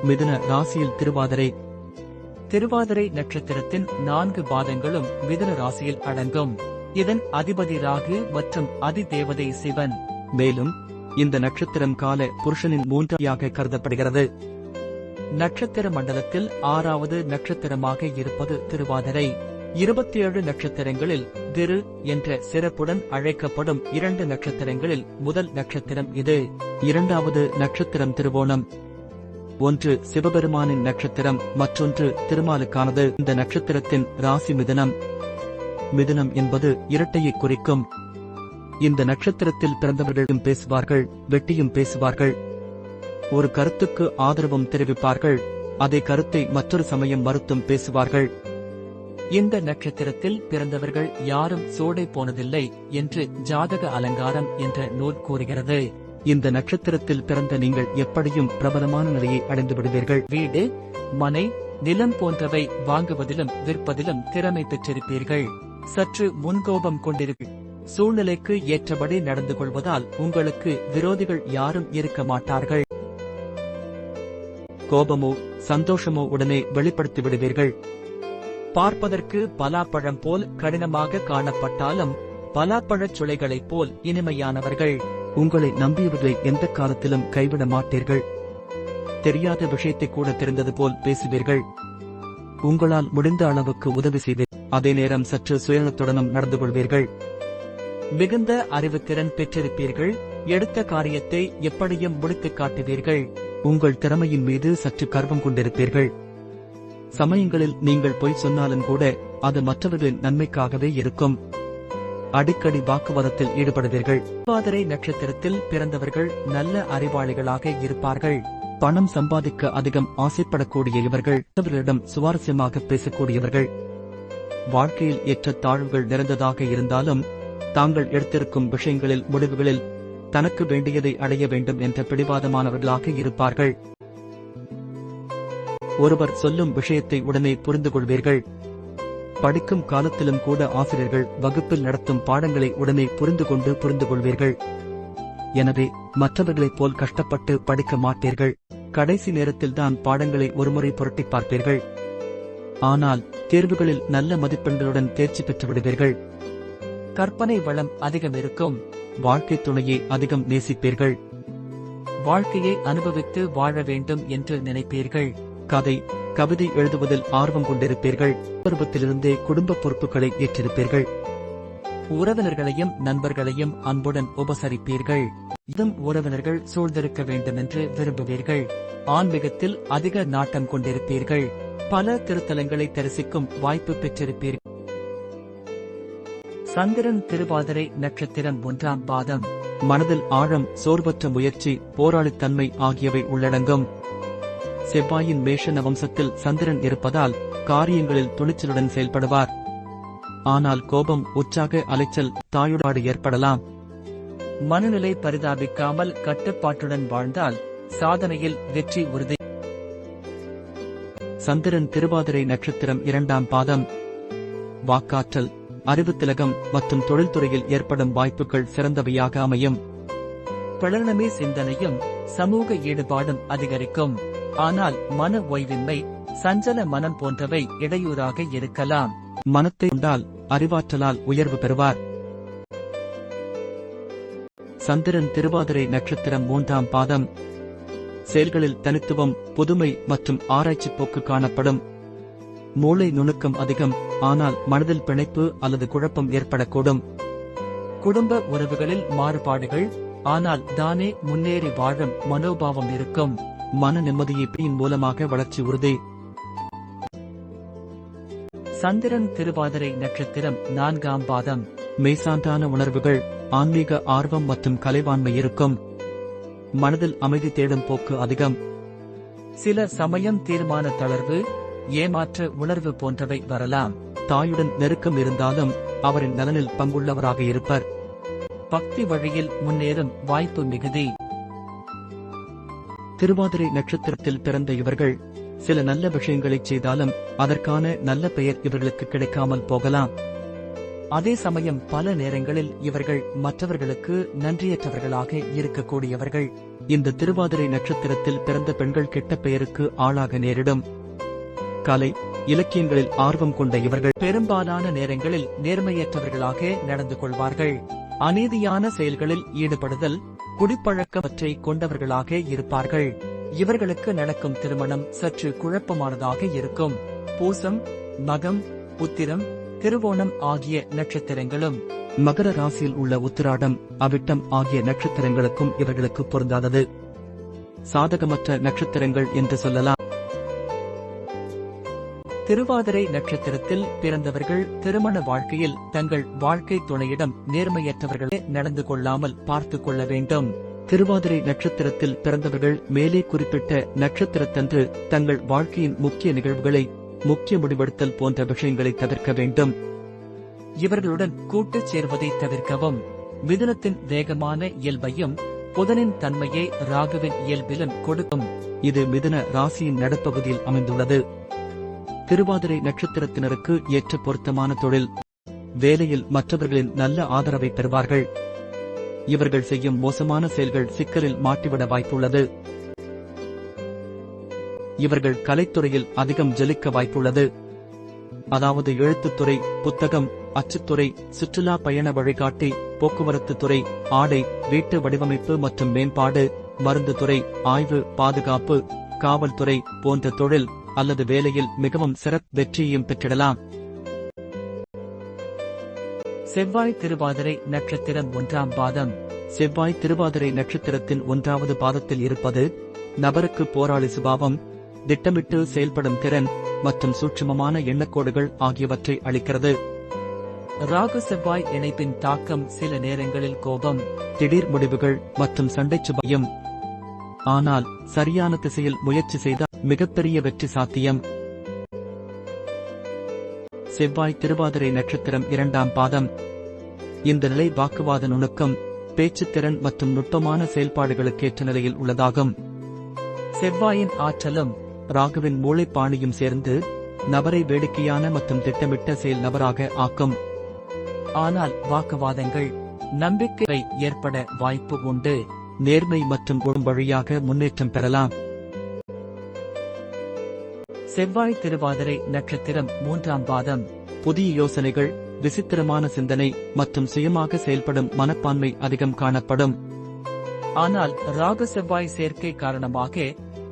மிதுன ராசியில் திருவாதிரை. திருவாதிரை நட்சத்திரத்தின் 4 பாதங்களும் மிதுன ராசியில் அடங்கும். இதன் அதிபதி ராகு மற்றும் அதிதேவதை சிவன். மேலும் இந்த நட்சத்திரம் கால புருஷனின் மூன்றாக கருதப்படுகிறது. நட்சத்திர மண்டலத்தில் 6வது நட்சத்திரமாக இருப்பது திருவாதிரை. 27 நட்சத்திரங்களில் திரு என்ற சிறப்புடன் அழைக்கப்படும் 2 நட்சத்திரங்களில் முதல் நட்சத்திரம் இது. 2வது நட்சத்திரம் திருவோணம். ஒன்று சிவபெருமானின் நட்சத்திரம், மற்றொன்று திருமாலுக்கானது. இந்த நட்சத்திரத்தின் ராசி மிதுனம். மிதுனம் என்பது இரட்டையை குறிக்கும். இந்த நட்சத்திரத்தில் பிறந்தவர்களும் பேசுவார்கள், வெட்டியும் பேசுவார்கள். ஒரு கருத்துக்கு ஆதரவும் தெரிவிப்பார்கள், அதே கருத்தை மற்றொரு சமயம் மறுத்தும் பேசுவார்கள். இந்த நட்சத்திரத்தில் பிறந்தவர்கள் யாரும் சோடை போனதில்லை என்று ஜாதக அலங்காரம் என்ற நூல் கூறுகிறது. இந்த நட்சத்திரத்தில் பிறந்த நீங்கள் எப்படியும் பிரபலமான நிலையை அடைந்து விடுவீர்கள். வீடு, மனை, நிலம் போன்றவை வாங்குவதிலும் விற்பதிலும் திறமை பெற்றிருப்பீர்கள். சற்று முன்கோபம் கொண்டிருப்பீர்கள். சூழ்நிலைக்கு ஏற்றபடி நடந்து கொள்வதால் உங்களுக்கு விரோதிகள் யாரும் இருக்க மாட்டார்கள். கோபமோ சந்தோஷமோ உடனே வெளிப்படுத்தி விடுவீர்கள். பார்ப்பதற்கு பலாப்பழம் போல் கடினமாக காணப்பட்டாலும் பலாப்பழச் சுளைகளைப் போல் இனிமையானவர்கள். உங்களை நம்பியவர்களை எந்த காலத்திலும் கைவிட மாட்டீர்கள். தெரியாத விஷயத்தை கூட தெரிந்தது போல் பேசுவீர்கள். உங்களால் முடிந்த அளவுக்கு உதவி செய்வீர்கள். அதே நேரம் சற்று சுயநலத்துடனும் நடந்து கொள்வீர்கள். மிகுந்த அறிவுத்திறன் பெற்றிருப்பீர்கள். எடுத்த காரியத்தை எப்படியும் முடித்துக் காட்டுவீர்கள். உங்கள் திறமையின் மீது சற்று கர்வம் கொண்டிருப்பீர்கள். சமயங்களில் நீங்கள் பொய் சொன்னாலும் கூட அது மற்றவர்களின் நன்மைக்காகவே இருக்கும். அடிக்கடி வாக்குவாதத்தில் ஈடுபடுவீர்கள். திருவாதிரை நட்சத்திரத்தில் பிறந்தவர்கள் நல்ல அறிவாளிகளாக இருப்பார்கள். பணம் சம்பாதிக்க அதிகம் ஆசைப்படக்கூடிய இவர்கள் மற்றவர்களிடம் சுவாரஸ்யமாக பேசக்கூடியவர்கள். வாழ்க்கையில் ஏற்ற தாழ்வுகள் நிறைந்ததாக இருந்தாலும் தாங்கள் எடுத்திருக்கும் விஷயங்களில் முடிவுகளில் தனக்கு வேண்டியதை அடைய வேண்டும் என்ற பிடிவாதமானவர்களாக இருப்பார்கள். ஒருவர் சொல்லும் விஷயத்தை உடனே புரிந்து கொள்வீர்கள். படிக்கும் காலத்திலும் கூட ஆசிரியர்கள் வகுப்பில் நடத்தும் பாடங்களை உடனே புரிந்து கொள்வீர்கள். எனவே மற்றவர்களைப் போல் கஷ்டப்பட்டு படிக்க மாட்டீர்கள். கடைசி நேரத்தில்தான் பாடங்களை ஒருமுறை புரட்டி பார்ப்பீர்கள். ஆனால் தேர்வுகளில் நல்ல மதிப்பெண்களுடன் தேர்ச்சி பெற்று விடுவீர்கள். கற்பனை வளம் அதிகம் இருக்கும். வாழ்க்கை துணையை அதிகம் நேசிப்பீர்கள். வாழ்க்கையை அனுபவித்து வாழ வேண்டும் என்று நினைப்பீர்கள். கதை, கவிதை எழுதுவதில் ஆர்வம் கொண்டிருப்பீர்கள். பருவத்திலிருந்தே குடும்ப பொறுப்புகளை ஏற்றிருப்பீர்கள். உறவினர்களையும் நண்பர்களையும் அன்புடன் உபசரிப்பீர்கள். இதும் உறவினர்கள் சூழ்ந்திருக்க வேண்டும் என்று விரும்புவீர்கள். ஆன்மீகத்தில் அதிக நாட்டம் கொண்டிருப்பீர்கள். பல திருத்தலங்களை தரிசிக்கும் வாய்ப்பு பெற்றிருப்பீர்கள். சந்திரன் திருவாதிரை நட்சத்திரம் 1ஆம் பாதம். மனதில் ஆழம், சோர்வற்ற முயற்சி, போராளித்தன்மை ஆகியவை உள்ளடங்கும். செவ்வாயின் மேஷ நவம்சத்தில் சந்திரன் இருப்பதால் காரியங்களில் துணிச்சலுடன் செயல்படுவார். ஆனால் கோபம், உற்சாக அலைச்சல், தாயுடாடு ஏற்படலாம். மனநிலை பரிதாபிக்காமல் கட்டுப்பாட்டுடன் வாழ்ந்தால் சாதனையில் வெற்றி உறுதி. சந்திரன் திருவாதிரை நட்சத்திரம் 2ஆம் பாதம். வாக்காற்றல், அறிவுத்திலகம் மற்றும் தொழில்துறையில் ஏற்படும் வாய்ப்புகள் சிறந்தவையாக அமையும். பழனமே சிந்தனையும் சமூக ஈடுபாடும் அதிகரிக்கும். ஆனால் மன ஓய்வின்மை, சஞ்சல மனம் போன்றவை இடையூறாக இருக்கலாம். மனத்தை கொண்டால் அறிவாற்றலால் உயர்வு பெறுவார். சந்திரன் திருவாதிரை நட்சத்திரம் 3ஆம் பாதம். செயல்களில் தனித்துவம், புதுமை மற்றும் ஆராய்ச்சி போக்கு காணப்படும். மூளை நுணுக்கம் அதிகம், ஆனால் மனதில் பிணைப்பு அல்லது குழப்பம் ஏற்படக்கூடும். குடும்ப உறவுகளில் மாறுபாடுகள், ஆனால் தானே முன்னேறி வாழும் மனோபாவம் இருக்கும். மன நிம்மதியின் மூலமாக வளர்ச்சி உறுதி. சந்திரன் திருவாதிரை நட்சத்திரம் 4ஆம் பாதம். மெய்சான்றான உணர்வுகள், ஆன்மீக ஆர்வம் மற்றும் கலைவாண்மை இருக்கும். மனதில் அமைதி தேடும் போக்கு அதிகம். சில சமயம் தீர்மான தளர்வு, ஏமாற்ற உணர்வு போன்றவை வரலாம். தாயுடன் நெருக்கம் இருந்தாலும் அவரின் நலனில் பங்குள்ளவராக இருப்பர். பக்தி வழியில் முன்னேறும் வாய்ப்பு மிகுதி. திருவாதிரை நட்சத்திரத்தில் பிறந்த இவர்கள் சில நல்ல விஷயங்களை செய்தாலும் அதற்கான நல்ல பெயர் இவர்களுக்கு கிடைக்காமல் போகலாம். அதே சமயம் பல நேரங்களில் இவர்கள் மற்றவர்களுக்கு நன்றியற்றவர்களாக இருக்கக்கூடியவர்கள். இந்த திருவாதிரை நட்சத்திரத்தில் பிறந்த பெண்கள் கெட்ட பெயருக்கு ஆளாக நேரிடும். கலை, இலக்கியங்களில் ஆர்வம் கொண்ட இவர்கள் பெரும்பாலான நேரங்களில் நேர்மையற்றவர்களாக நடந்து கொள்வார்கள். அநீதியான செயல்களில் ஈடுபடுதல், குடிப்பழக்கமற்றை கொண்டவர்களாக இருப்பார்கள். இவர்களுக்கு நடக்கும் திருமணம் சற்று குழப்பமானதாக இருக்கும். பூசம், மகம், உத்திரம், திருவோணம் ஆகிய நட்சத்திரங்களும் மகர ராசியில் உள்ள உத்திராடம், அவிட்டம் ஆகிய நட்சத்திரங்களுக்கும் இவர்களுக்கு பொருந்தாதது. சாதகமற்ற நட்சத்திரங்கள் என்று சொல்லலாம். திருவாதிரை நட்சத்திரத்தில் பிறந்தவர்கள் திருமண வாழ்க்கையில் தங்கள் வாழ்க்கை துணையிடம் நேர்மையற்றவர்களே நடந்து கொள்ளாமல் பார்த்துக் கொள்ள வேண்டும். திருவாதிரை நட்சத்திரத்தில் பிறந்தவர்கள் மேலே குறிப்பிட்ட நட்சத்திரத்தன்று தங்கள் வாழ்க்கையின் முக்கிய நிகழ்வுகளை, முக்கிய முடிவெடுத்தல் போன்ற விஷயங்களை தவிர்க்க வேண்டும். இவர்களுடன் கூட்டுச் சேர்வதை தவிர்க்கவும். மிதுனத்தின் வேகமான இயல்பையும் புதனின் தன்மையை ராகுவின் இயல்பிலும் கொடுக்கும். இது மிதுன ராசியின் நடுப்பகுதியில் அமைந்துள்ளது. திருவாதிரை நட்சத்திரத்தினருக்கு ஏற்ற பொருத்தமான தொழில், வேலையில் மற்றவர்களின் நல்ல ஆதரவை பெறுவார்கள். இவர்கள் செய்யும் மோசமான செயல்கள் சிக்கலில் மாட்டிவிட வாய்ப்புள்ளது. இவர்கள் கலைத்துறையில் அதிகம் ஜொலிக்க வாய்ப்புள்ளது. அதாவது எழுத்துத்துறை, புத்தகம், அச்சுத்துறை, சுற்றுலா பயண வழிகாட்டி, போக்குவரத்து துறை, ஆடை, வீட்டு வடிவமைப்பு மற்றும் மேம்பாடு, மருந்து துறை, ஆய்வு, பாதுகாப்பு, காவல்துறை போன்ற தொழில் அல்லது வேலையில் மிகவும் சிறப்பு வெற்றியையும் பெற்றிடலாம். செவ்வாய் திருவாதிரை நட்சத்திரம் 1ஆம் பாதம். செவ்வாய் திருவாதிரை நட்சத்திரத்தின் 1வது பாதத்தில் இருப்பது நபருக்கு போராளி சுபாவம், திட்டமிட்டு செயல்படும் திறன் மற்றும் சூட்சுமமான எண்ணக்கோடுகள் ஆகியவற்றை அளிக்கிறது. ராகு செவ்வாய் இணைப்பின் தாக்கம் சில நேரங்களில் கோபம், திடீர் முடிவுகள் மற்றும் சண்டை சுபாயம். ஆனால் சரியான திசையில் முயற்சி செய்தால் மிகப்பெரிய வெற்றி சாத்தியம். செவ்வாய் திருவாதிரை நட்சத்திரம் 2ஆம் பாதம். இந்த நிலை வாக்குவாத நுணுக்கம், பேச்சுத்திறன் மற்றும் நுட்பமான செயல்பாடுகளுக்கேற்ற நிலையில் உள்ளதாகும். செவ்வாயின் ஆற்றலும் ராகுவின் மூளைப்பாணியும் சேர்ந்து நபரை வேடிக்கையான மற்றும் திட்டமிட்ட செயல் நபராக ஆக்கும். ஆனால் வாக்குவாதங்கள், நம்பிக்கை ஏற்பட வாய்ப்பு உண்டு. நேர்மை மற்றும் ஒழுங்கு வழியாக முன்னேற்றம் பெறலாம். செவ்வாய் திருவாதிரை நட்சத்திரம் 3ஆம் பாதம். புதிய யோசனைகள், விசித்திரமான சிந்தனை மற்றும் சுயமாக செயல்படும் மனப்பான்மை அதிகம் காணப்படும். ஆனால் ராகு செவ்வாய் சேர்க்கை காரணமாக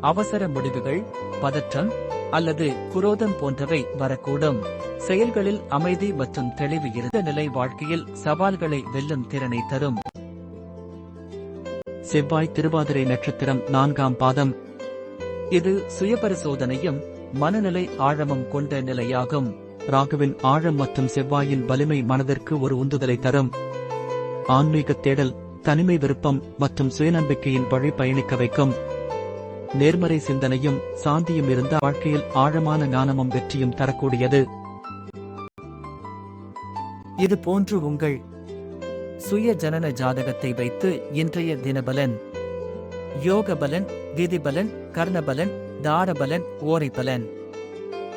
அவசர முடிவுகள், பதற்றம் அல்லது குரோதம் போன்றவை வரக்கூடும். செயல்களில் அமைதி மற்றும் தெளிவு இருந்த நிலை வாழ்க்கையில் சவால்களை வெல்லும் திறனை தரும். செவ்வாய் திருவாதிரை நட்சத்திரம் 4ஆம் பாதம். இது சுயபரிசோதனையும் மனநிலை ஆழமும் கொண்ட நிலையாகும். ராகுவின் ஆழம் மற்றும் செவ்வாயின் வலிமை மனதிற்கு ஒரு உந்துதலை தரும். ஆன்மீக தேடல், தனிமை விருப்பம் மற்றும் சுயநம்பிக்கையின் வழி பயணிக்க வைக்கும். நேர்மறை சிந்தனையும் சாந்தியும் இருந்த வாழ்க்கையில் ஆழமான ஞானமும் வெற்றியும் தரக்கூடியது. இது போன்று உங்கள் சுய ஜனன ஜாதகத்தை வைத்து இன்றைய தினபலன், யோக பலன், திதிபலன், கர்ணபலன், தாரபலன், ஓரைபலன்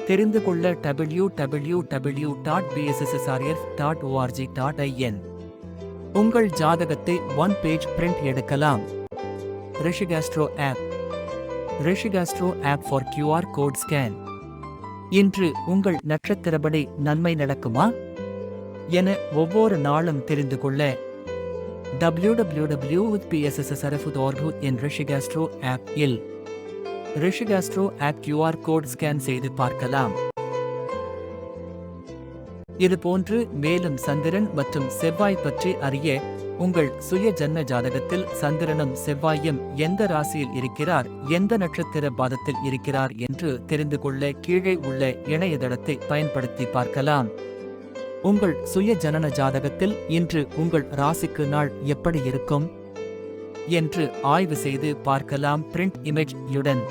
தெரிந்து கொள்ள www.bssrf.org.in. உங்கள் ஜாதகத்தை 1 பேஜ் பிரிண்ட் எடுக்கலாம். Rishiastro app. Rishiastro app for QR code scan. இன்று உங்கள் நட்சத்திரப்படி நன்மை நடக்குமா என ஒவ்வொரு நாளும் தெரிந்து கொள்ள www.bssrf.org ரிஷிகாஸ்ட்ரோ ஆப் இல் Rishiastro app QR code scan செய்து பார்க்கலாம். இதுபோன்று மேலும் சந்திரன் மற்றும் செவ்வாய் பற்றி அறிய உங்கள் சுய ஜன்ம ஜாதகத்தில் சந்திரனும் செவ்வாயும் எந்த ராசியில் இருக்கிறார், எந்த நட்சத்திர பாதத்தில் இருக்கிறார் என்று தெரிந்து கொள்ள கீழே உள்ள இணையதளத்தை பயன்படுத்தி பார்க்கலாம். உங்கள் சுய ஜனன ஜாதகத்தில் இன்று உங்கள் ராசிக்கு நாள் எப்படி இருக்கும் என்று ஆய்வு செய்து பார்க்கலாம். பிரிண்ட் இமேஜ் யுடன்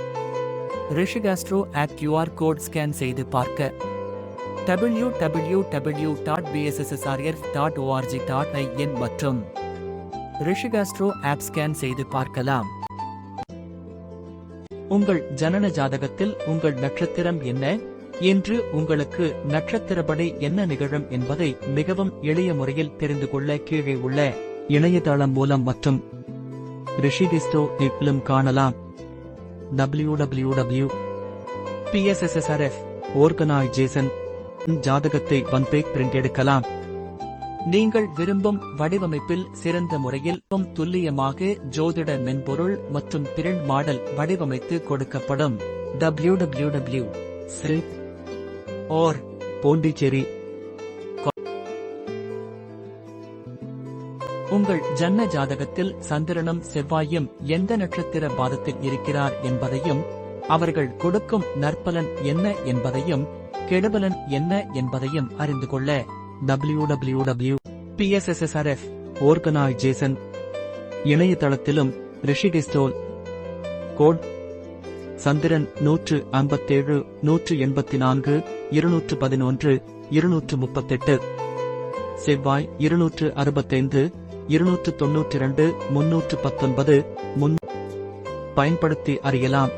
Rishiastro app QR code scan செய்து பார்க்க www.bssrf.org.in மற்றும் ரிஷிகாஸ்ட்ரோ ஆப் ஸ்கேன் செய்து பார்க்கலாம். உங்கள் ஜனன ஜாதகத்தில் உங்கள் நட்சத்திரம் என்ன, இன்று உங்களுக்கு நட்சத்திரப்படி என்ன நிகழும் என்பதை மிகவும் எளிய முறையில் தெரிந்து கொள்ள கீழே உள்ள இணையதளம் மூலம் மற்றும் ரிஷிகிஸ்டோ இலும் காணலாம். www. PSSSRF ஆர்கனைசேஷன் ஜாதகத்தை ஒன் பேஜ் பிரிண்ட் எடுக்கலாம். நீங்கள் விரும்பும் வடிவமைப்பில் சிறந்த முறையில் துல்லியமாக ஜோதிட மென்பொருள் மற்றும் பிரிண்ட் மாடல் வடிவமைத்து கொடுக்கப்படும். www. or பாண்டிச்சேரி. உங்கள் ஜன்ம ஜாதகத்தில் சந்திரனும் செவ்வாயும் எந்த நட்சத்திர பாதத்தில் இருக்கிறார் என்பதையும் அவர்கள் கொடுக்கும் நற்பலன் என்ன என்பதையும் கெடுபலன் என்ன என்பதையும் அறிந்து கொள்ள www. PSSSRF ஆர்கனைசேஷன் இணையதளத்திலும் ரிஷிகிஸ்டோ கோட் சந்திரன் 157, 184, 211, 238, செவ்வாய் 265, 292, 319 பயன்படுத்தி அறியலாம்.